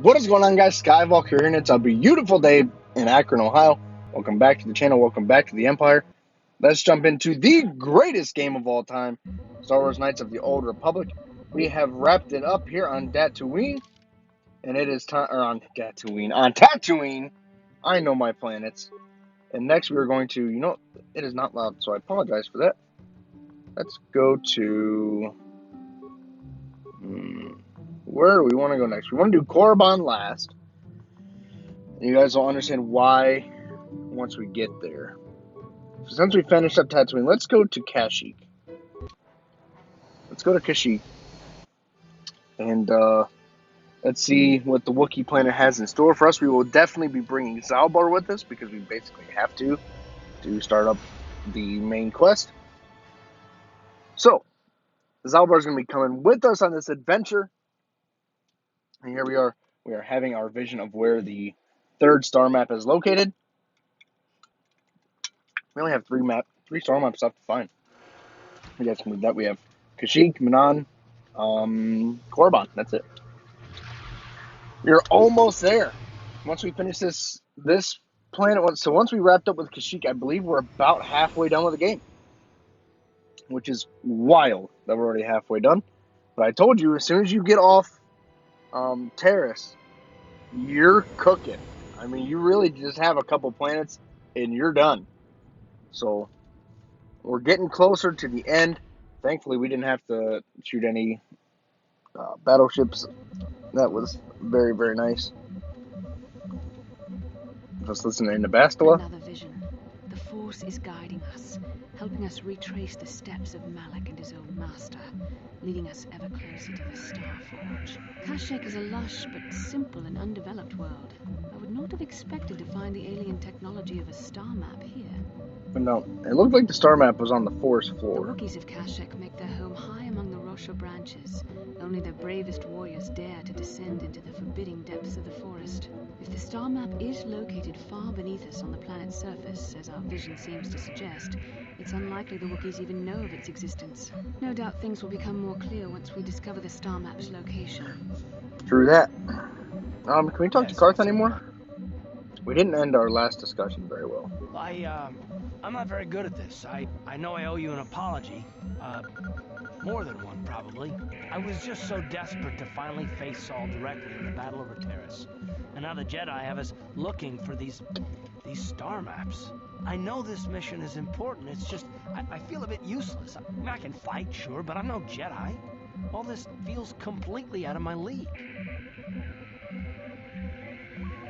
What is going on, guys? Skywalker here, and it's a beautiful day in Akron, Ohio. Welcome back to the channel. Welcome back to the Empire. Let's jump into the greatest game of all time, Star Wars Knights of the Old Republic. We have wrapped it up here on Tatooine, and it is time, or on Tatooine. I know my planets. And next we are going to, it is not loud, so I apologize for that. Let's go to, where do we want to go next? We want to do Korriban last. And you guys will understand why once we get there. So since we finished up Tatooine, let's go to Kashyyk. Let's go to Kashyyk. And let's see what the Wookiee planet has in store for us. We will definitely be bringing Zalbar with us because we basically have to start up the main quest. So, Zalbar is going to be coming with us on this adventure. And here we are. We are having our vision of where the third star map is located. We only have three star maps left to find. You guys can read that. We have Kashyyk, Manan, Korriban. That's it. We're almost there. Once we finish this planet, so once we wrapped up with Kashyyk, I believe we're about halfway done with the game, which is wild that we're already halfway done. But I told you, as soon as you get off Terrace, you're cooking. I mean, you really just have a couple planets and you're done. So we're getting closer to the end. Thankfully, we didn't have to shoot any battleships. That was very, very nice. Just listening to Bastila. Another vision. The Force is guiding us, helping us retrace the steps of Malak and his old master, leading us ever closer to the Star Forge. Kashyyk is a lush but simple and undeveloped world. I would not have expected to find the alien technology of a star map here. But no, it looked like the star map was on the Force floor. The Wookiees of Kashyyk make their home high among the Rosho branches. Only their bravest warriors dare to descend into the forbidding depths of the forest. If the star map is located far beneath us on the planet's surface, as our vision seems to suggest, it's unlikely the Wookiees even know of its existence. No doubt things will become more clear once we discover the star map's location. True that. Can we talk to Karth anymore? We didn't end our last discussion very well. I'm not very good at this. I know I owe you an apology. More than one, probably. I was just so desperate to finally face Saul directly in the Battle over Terrace. And now the Jedi have us looking for these star maps. I know this mission is important. It's just, I feel a bit useless. I can fight, sure, but I'm no Jedi. All this feels completely out of my league.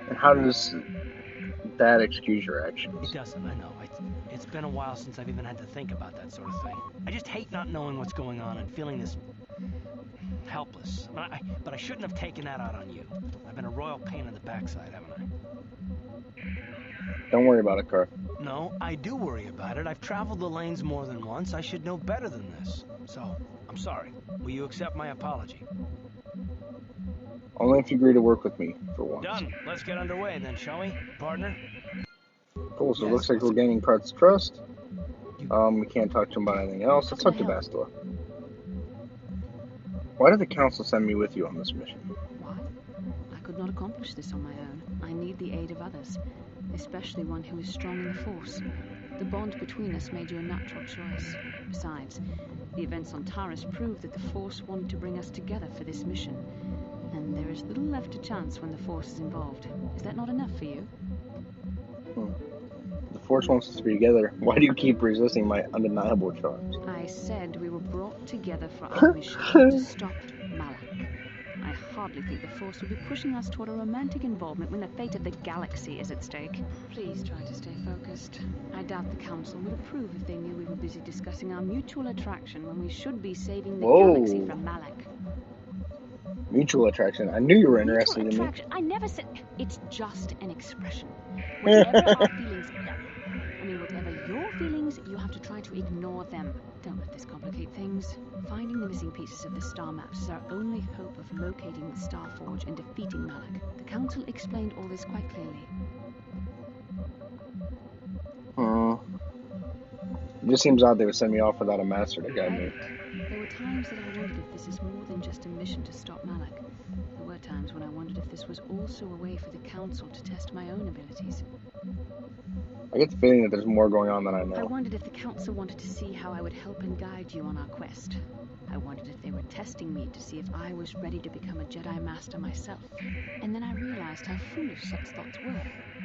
And how does that excuse your actions? It doesn't, I know. It's been a while since I've even had to think about that sort of thing. I just hate not knowing what's going on and feeling this helpless. But I shouldn't have taken that out on you. I've been a royal pain in the backside, haven't I? Don't worry about it, Karth. No, I do worry about it. I've traveled the lanes more than once. I should know better than this. So, I'm sorry. Will you accept my apology? Only if you agree to work with me for once. Done. Let's get underway then, shall we, partner? Cool, so it looks like we're gaining Karth's trust. We can't talk to him about anything else. Let's talk to Bastila. Why did the Council send me with you on this mission? What? I could not accomplish this on my own. I need the aid of others, especially one who is strong in the Force. The bond between us made you a natural choice. Besides, the events on Taris prove that the Force wanted to bring us together for this mission. And there is little left to chance when the Force is involved. Is that not enough for you? The Force wants us to be together. Why do you keep resisting my undeniable charms? I said we were brought together for our mission to stop Malak. I hardly think the Force will be pushing us toward a romantic involvement when the fate of the galaxy is at stake. Please try to stay focused. I doubt the Council would approve if they knew we were busy discussing our mutual attraction when we should be saving the galaxy from Malak. Mutual attraction. I knew you were interested in me. I never said... It's just an expression. Whatever our feelings... whatever your feelings, you have to try to ignore them. Don't let this complicate things. Finding the missing pieces of the star maps is our only hope of locating the Star Forge and defeating Malak. The Council explained all this quite clearly. It just seems odd they would send me off without a master to guide me. There were times that I wondered if this is more than just a mission to stop Malak. There were times when I wondered if the this was also a way for the Council to test my own abilities. I get the feeling that there's more going on than I I know. wondered if the Council wanted to see how I would help and guide you on our quest. I wondered if they were testing me to see if I was ready to become a Jedi Master myself. And then I realized how foolish such thoughts were.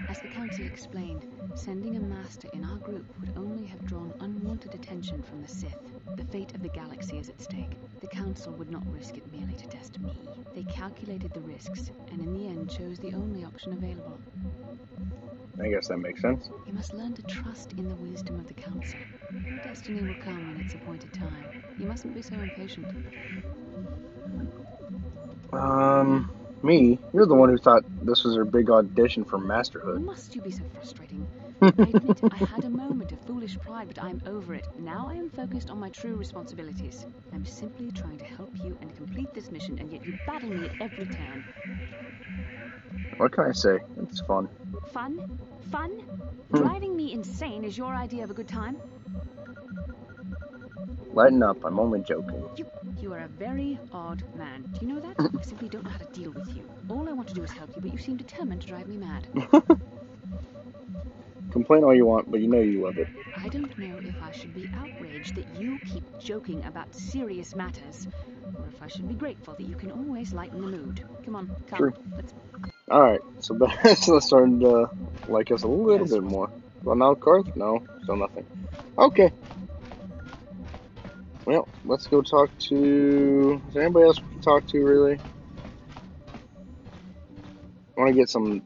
As the Council explained, sending a Master in our group would only have drawn unwanted attention from the Sith. The fate of the galaxy is at stake. The Council would not risk it merely to test me. They calculated the risks, and in the end chose the only option available. I guess that makes sense. You must learn to trust in the wisdom of the Council. Your destiny will come in its appointed time. You mustn't be so impatient. Me? You're the one who thought this was her big audition for masterhood. Must you be so frustrating? I admit I had a moment of foolish pride, but I'm over it. Now I am focused on my true responsibilities. I'm simply trying to help you and complete this mission, and yet you battle me at every turn. What can I say? It's fun. Fun? Fun? Driving me insane is your idea of a good time? Lighten up, I'm only joking. You are a very odd man. Do you know that? I simply don't know how to deal with you. All I want to do is help you, but you seem determined to drive me mad. Complain all you want, but you know you love it. I don't know if I should be outraged that you keep joking about serious matters, or if I should be grateful that you can always lighten the mood. Come on, come. True. Let's... Alright, so that's starting to like us a little bit more. Well, now Karth? No, still nothing. Okay. Well, let's go talk to... Is there anybody else we can talk to, really? I want to get some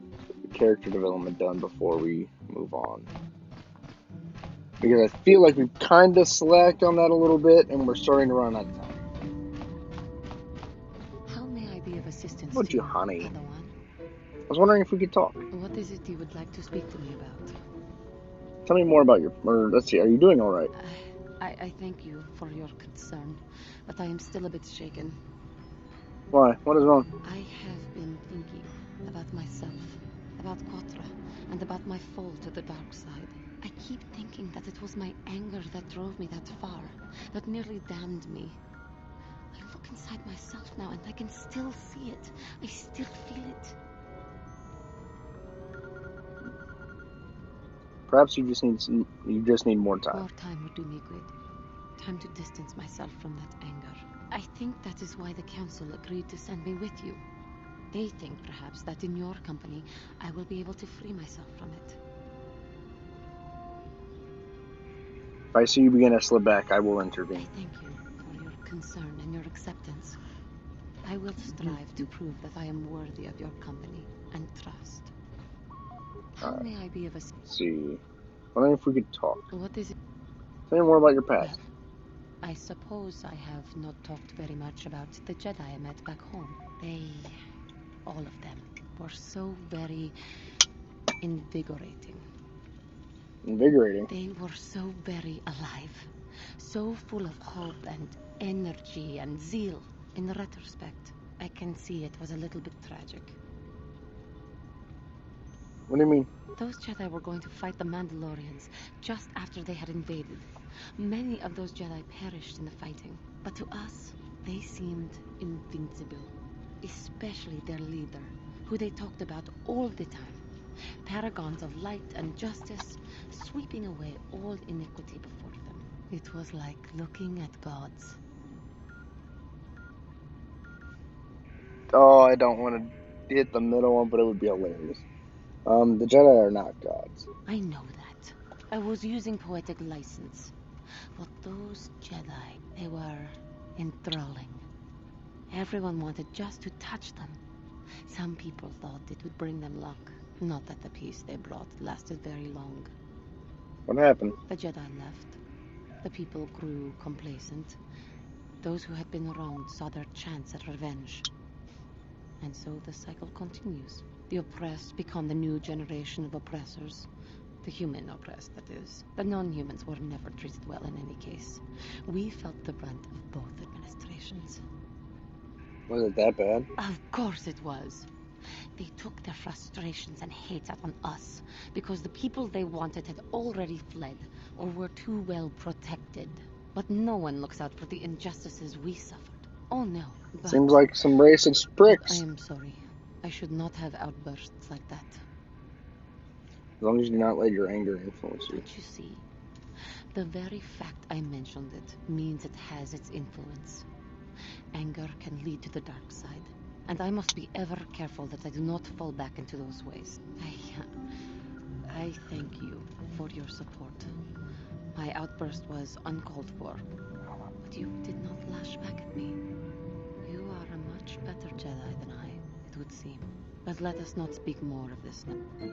character development done before we move on. Because I feel like we've kind of slacked on that a little bit, and we're starting to run out of time. How may I be of assistance What to you, honey? Padawan? I was wondering if we could talk. What is it you would like to speak to me about? Tell me more about your... Or, let's see, are you doing all right? I thank you for your concern, but I am still a bit shaken. Why? What is wrong? I have been thinking about myself, about KOTOR, and about my fall to the dark side. I keep thinking that it was my anger that drove me that far, that nearly damned me. I look inside myself now and I can still see it. I still feel it. Perhaps you just need more time. More time would do me good. Time to distance myself from that anger. I think that is why the Council agreed to send me with you. They think perhaps that in your company I will be able to free myself from it. If I see you begin to slip back, I will intervene. I thank you for your concern and your acceptance. I will strive to prove that I am worthy of your company and trust. How may I be of assistance? Let's see. I wonder if we could talk. What is it? Tell me more about your past. Well, I suppose I have not talked very much about the Jedi I met back home. They, all of them, were so very invigorating. Invigorating? They were so very alive, so full of hope and energy and zeal. In retrospect, I can see it was a little bit tragic. What do you mean? Those Jedi were going to fight the Mandalorians just after they had invaded. Many of those Jedi perished in the fighting, but to us, they seemed invincible. Especially their leader, who they talked about all the time. Paragons of light and justice, sweeping away all iniquity before them. It was like looking at gods. Oh, I don't want to hit the middle one, but it would be hilarious. The Jedi are not gods. I know that. I was using poetic license. But those Jedi, they were enthralling. Everyone wanted just to touch them. Some people thought it would bring them luck. Not that the peace they brought lasted very long. What happened? The Jedi left. The people grew complacent. Those who had been wronged saw their chance at revenge. And so the cycle continues. The oppressed become the new generation of oppressors. The human oppressed, that is. The non-humans were never treated well in any case. We felt the brunt of both administrations. Was it that bad? Of course it was. They took their frustrations and hate out on us because the people they wanted had already fled or were too well protected. But no one looks out for the injustices we suffered. Oh no. But Seems like some racist pricks. I am sorry. I should not have outbursts like that. As long as you do not let your anger influence you. Don't you see? The very fact I mentioned it means it has its influence. Anger can lead to the dark side, and I must be ever careful that I do not fall back into those ways. I thank you for your support. My outburst was uncalled for, but you did not lash back at me. You are a much better Jedi than I, it would seem. But let us not speak more of this now.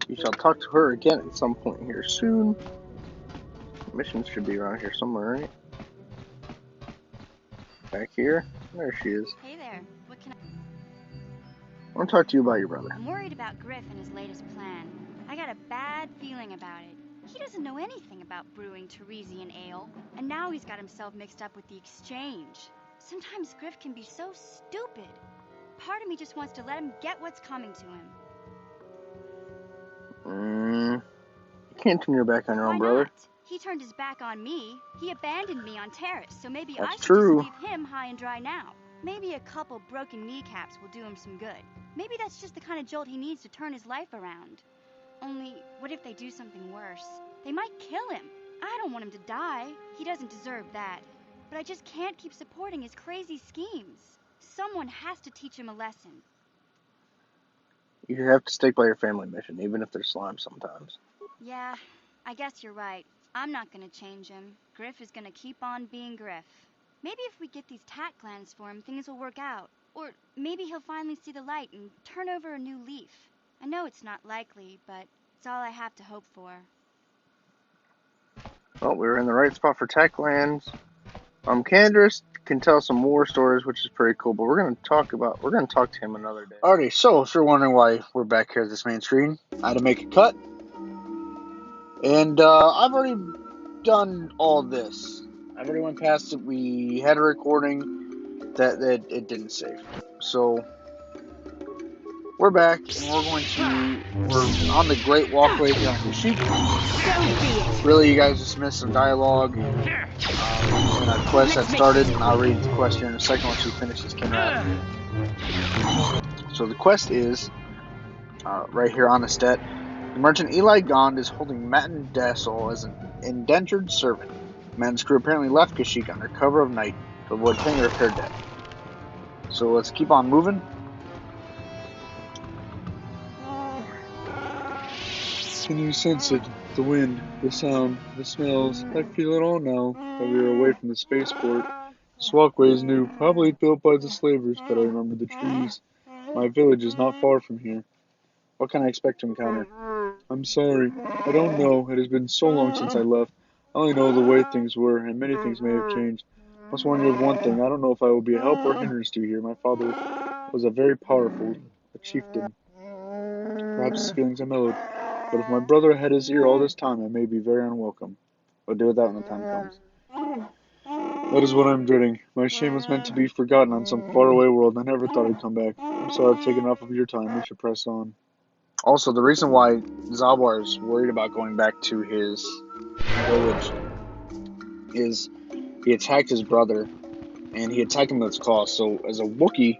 You shall talk to her again at some point here soon. Missions should be around here somewhere, right? Back here? There she is. Hey there. What can I want to talk to you about your brother. I'm worried about Griff and his latest plan. I got a bad feeling about it. He doesn't know anything about brewing Teresian ale, and now he's got himself mixed up with the exchange. Sometimes Griff can be so stupid. Part of me just wants to let him get what's coming to him. You can't turn your back on your own brother. Not? He turned his back on me. He abandoned me on Terrace, so maybe That's I should true. just leave him high and dry now. Maybe a couple broken kneecaps will do him some good. Maybe that's just the kind of jolt he needs to turn his life around. Only, what if they do something worse? They might kill him. I don't want him to die. He doesn't deserve that. But I just can't keep supporting his crazy schemes. Someone has to teach him a lesson. You have to stick by your family mission, even if they're slime sometimes. Yeah, I guess you're right. I'm not gonna change him. Griff is gonna keep on being Griff. Maybe if we get these tack glands for him, things will work out. Or maybe he'll finally see the light and turn over a new leaf. I know it's not likely, but it's all I have to hope for. Well, we were in the right spot for tech lands. Candace can tell some war stories, which is pretty cool, but we're gonna talk to him another day. Alrighty, so if you're wondering why we're back here at this main screen, I had to make a cut. And I've already done all this. I've already went past it. We had a recording that it didn't save. So we're back, and we're on the Great Walkway here on Kashyyk. Really, you guys just missed some dialogue and a quest that started. I'll read the quest here in a second once we finish this Kinrat. So the quest is right here on the stat. The merchant Eli Gond is holding Matin Dassel as an indentured servant. Man's crew apparently left Kashyyk under cover of night to avoid Finger of her death. So let's keep on moving. Can you sense it? The wind, the sound, the smells. I feel it all now that we are away from the spaceport. This walkway is new, probably built by the slavers, but I remember the trees. My village is not far from here. What can I expect to encounter? I'm sorry. I don't know. It has been so long since I left. I only know the way things were, and many things may have changed. I must warn you of one thing. I don't know if I will be a help or hindrance to you here. My father was a very powerful chieftain. Perhaps his feelings are mellowed. But if my brother had his ear all this time, I may be very unwelcome. I'll deal with that when the time comes. That is what I'm dreading. My shame was meant to be forgotten on some faraway world. I never thought I'd come back. I'm sorry I've taken enough of your time. We should press on. Also, the reason why Zalbar is worried about going back to his village is he attacked his brother, and he attacked him with his claws. So, as a Wookiee,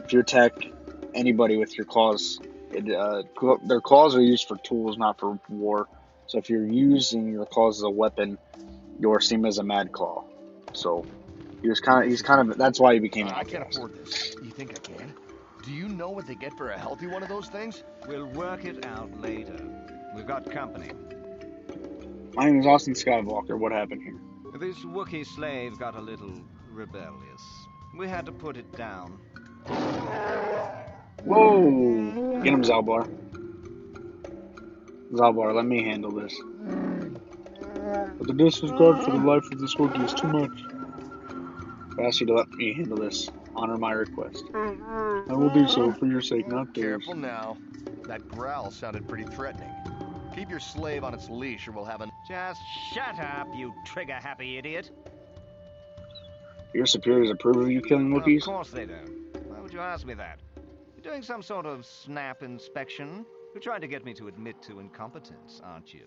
if you attack anybody with your claws, their claws are used for tools, not for war. So, if you're using your claws as a weapon, you're seen as a Mad Claw. So, he's kind of. That's why he became an outcast. I can't afford this. You think I can? Do you know what they get for a healthy one of those things? We'll work it out later. We've got company. My name is Austin Skywalker. What happened here? This Wookiee slave got a little rebellious. We had to put it down. Whoa! Get him, Zalbar. Zalbar, let me handle this. But the disregard for the life of this Wookiee is too much. I ask you to let me handle this. Honor my request. I will do so for your sake, not theirs. Careful now. That growl sounded pretty threatening. Keep your slave on its leash or we'll have an... Just shut up, you trigger-happy idiot. Your superiors approve of you killing Wookiees? Of course they don't. Why would you ask me that? You're doing some sort of snap inspection? You're trying to get me to admit to incompetence, aren't you?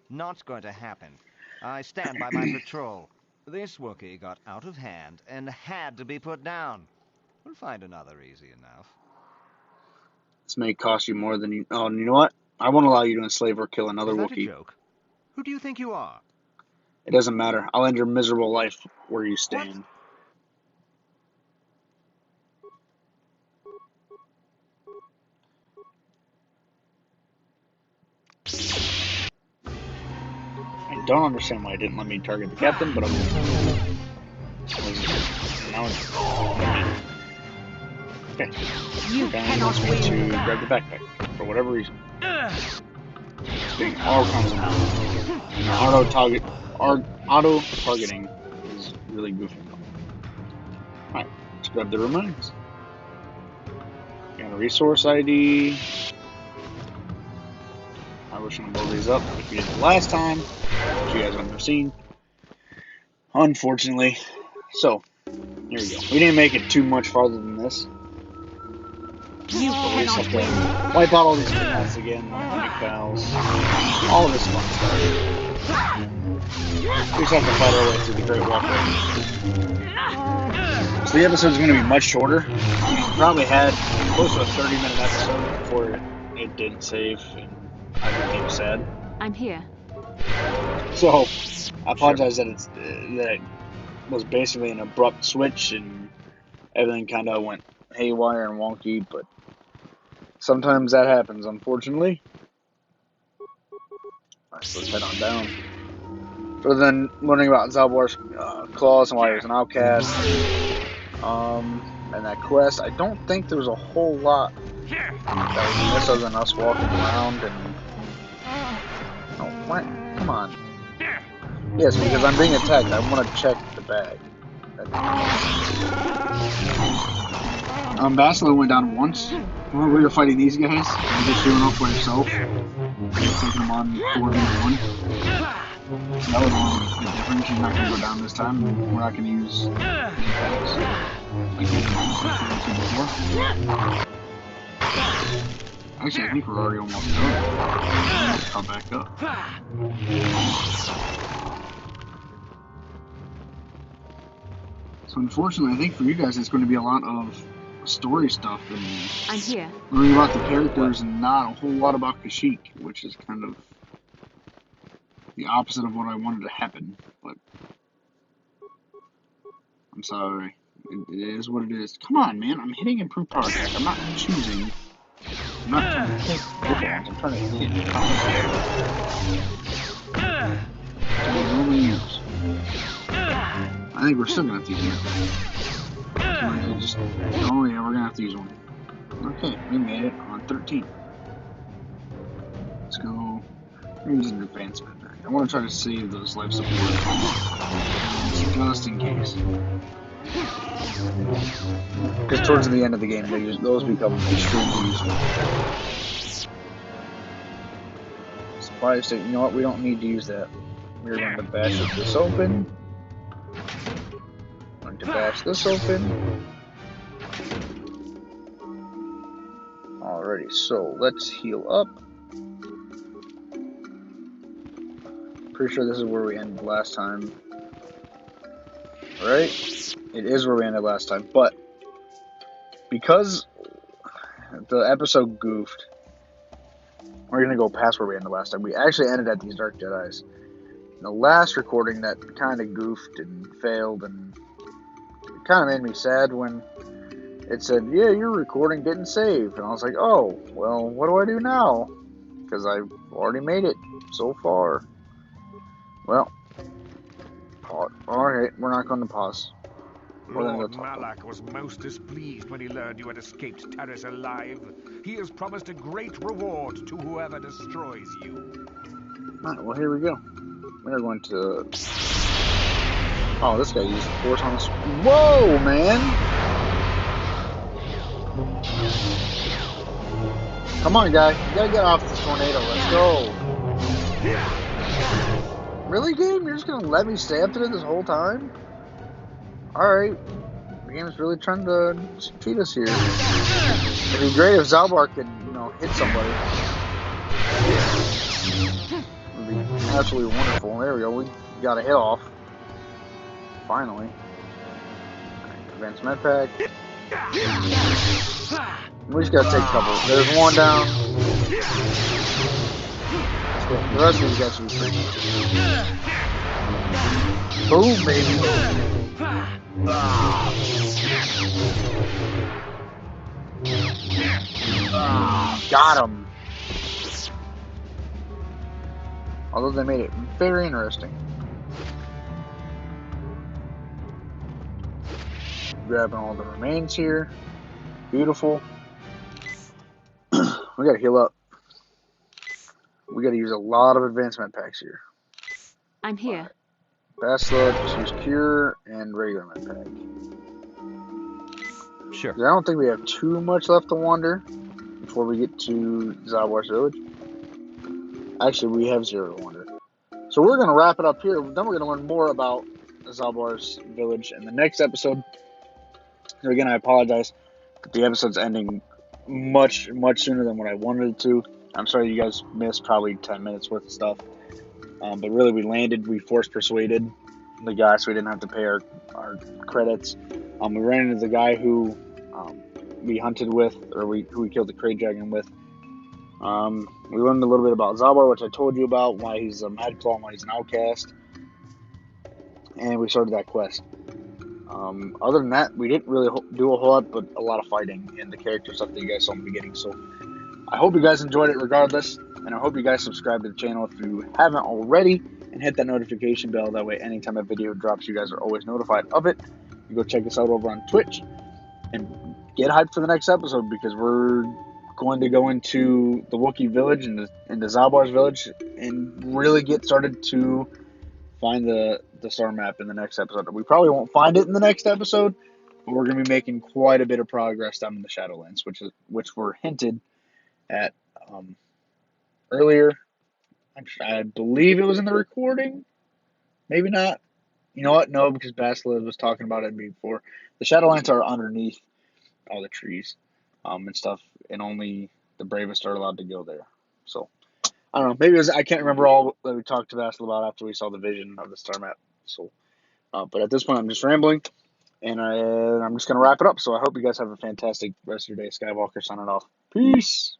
Not going to happen. I stand by my patrol. This Wookiee got out of hand and had to be put down. We'll find another easy enough. This may cost you more than you... Oh, and you know what? I won't allow you to enslave or kill another Is that a Wookiee. joke? Who do you think you are? It doesn't matter. I'll end your miserable life where you stand. I don't understand why it didn't let me target the captain, but okay. Now it's... Okay. You Guy cannot wants me win. to grab the backpack for whatever reason. It's doing all kinds of auto targeting is really goofy. Alright, let's grab the remains. Got a resource ID. I wish I could blow these up like we did the last time, which you guys have never seen. Unfortunately. So, here we go. We didn't make it too much farther than this. You We just cannot have win. to wipe out all these pals again, new pals, all of this fun stuff. We just have to fight our way through the Great Walkway. So the episode's going to be much shorter. We probably had close to a 30-minute episode before it didn't save, and I became sad. I'm here. So I apologize that it was basically an abrupt switch and everything kind of went haywire and wonky, but sometimes that happens, unfortunately. Alright, so let's head on down. So then, learning about Zalbor's claws and why he was an outcast, and that quest, I don't think there was a whole lot that was missed other than us walking around and... Oh, what? Come on. Yes, because I'm being attacked, I want to check the bag. Bastila went down once. When we were fighting these guys, and just doing off by yourself. Just taking them on 4v1. So that was the difference. She's not going to go down this time. We're not going to use impacts like we did before. Actually, I think we're already almost done. Let's come back up. So unfortunately, I think for you guys, it's going to be a lot of story stuff and I'm here. learning about the characters and not a whole lot about Kashyyk, which is kind of the opposite of what I wanted to happen. But I'm sorry, it is what it is. Come on, man! I'm hitting improve power attack. I'm not choosing. I'm not trying to hit footballs. I'm trying to hit power. So we normally use. I think we're still gonna have to use it. Oh yeah, we're gonna have to use one. Okay, we made it on 13. Let's go. Let me use an advancement. I want to try to save those life support just in case. Because towards the end of the game, those become extremely useful. Supply state. You know what? We don't need to use that. We're going to bash this open. To bash this open. Alrighty, so let's heal up. Pretty sure this is where we ended last time. Right? It is where we ended last time, but because the episode goofed, we're gonna go past where we ended last time. We actually ended at these Dark Jedis. In the last recording, that kind of goofed and failed, and it kind of made me sad when it said, yeah, your recording didn't save. And I was like, oh, well, what do I do now? Because I've already made it so far. Well, alright, we're not going to pause. Lord Malak was most displeased when he learned you had escaped Taris alive. He has promised a great reward to whoever destroys you. Alright, well, here we go. We're going to... Oh, this guy used force on us. Whoa, man! Come on, guy. You gotta get off this tornado. Let's go. Really, game? You're just gonna let me stay up to this whole time? Alright. The game's really trying to cheat us here. It'd be great if Zalbar could, hit somebody. It'd be absolutely wonderful. There we go. We got a hit off. Finally. Advanced med pack. We just gotta take a couple. There's one down. The rest of these guys should be pretty easy. Boom, baby. Got him. Although they made it very interesting. Grabbing all the remains here. Beautiful. We gotta heal up. We gotta use a lot of advancement packs here. I'm here. Basilisk, choose Cure, and regular med pack. Sure. I don't think we have too much left to wander before we get to Zabar's village. Actually, we have 0 to wander. So we're going to wrap it up here. Then we're going to learn more about Zabar's village in the next episode. So again, I apologize. The episode's ending much sooner than what I wanted it to. I'm sorry you guys missed probably 10 minutes worth of stuff. But really, we landed. We force persuaded the guy so we didn't have to pay our credits. We ran into the guy who we hunted with, or who we killed the Krayt Dragon with. We learned a little bit about Zabar, which I told you about, why he's a Mad Claw and why he's an outcast. And we started that quest. Other than that, we didn't really do a whole lot, but a lot of fighting and the character stuff that you guys saw in the beginning. So I hope you guys enjoyed it regardless, and I hope you guys subscribe to the channel if you haven't already, and hit that notification bell. That way, anytime a video drops, you guys are always notified of it. You go check us out over on Twitch, and get hyped for the next episode, because we're going to go into the Wookiee village and the Zabar's village and really get started to find the star map in the next episode. We probably won't find it in the next episode, but we're going to be making quite a bit of progress down in the Shadowlands, which were hinted at earlier. I believe it was in the recording. Maybe not. You know what? No, because Basilisk was talking about it before. The Shadowlands are underneath all the trees and stuff, and only the bravest are allowed to go there. So I don't know. Maybe it was. I can't remember all that we talked to Basilisk about after we saw the vision of the star map. So, but at this point, I'm just rambling, and I'm just gonna wrap it up. So I hope you guys have a fantastic rest of your day. Skywalker signing off. Peace.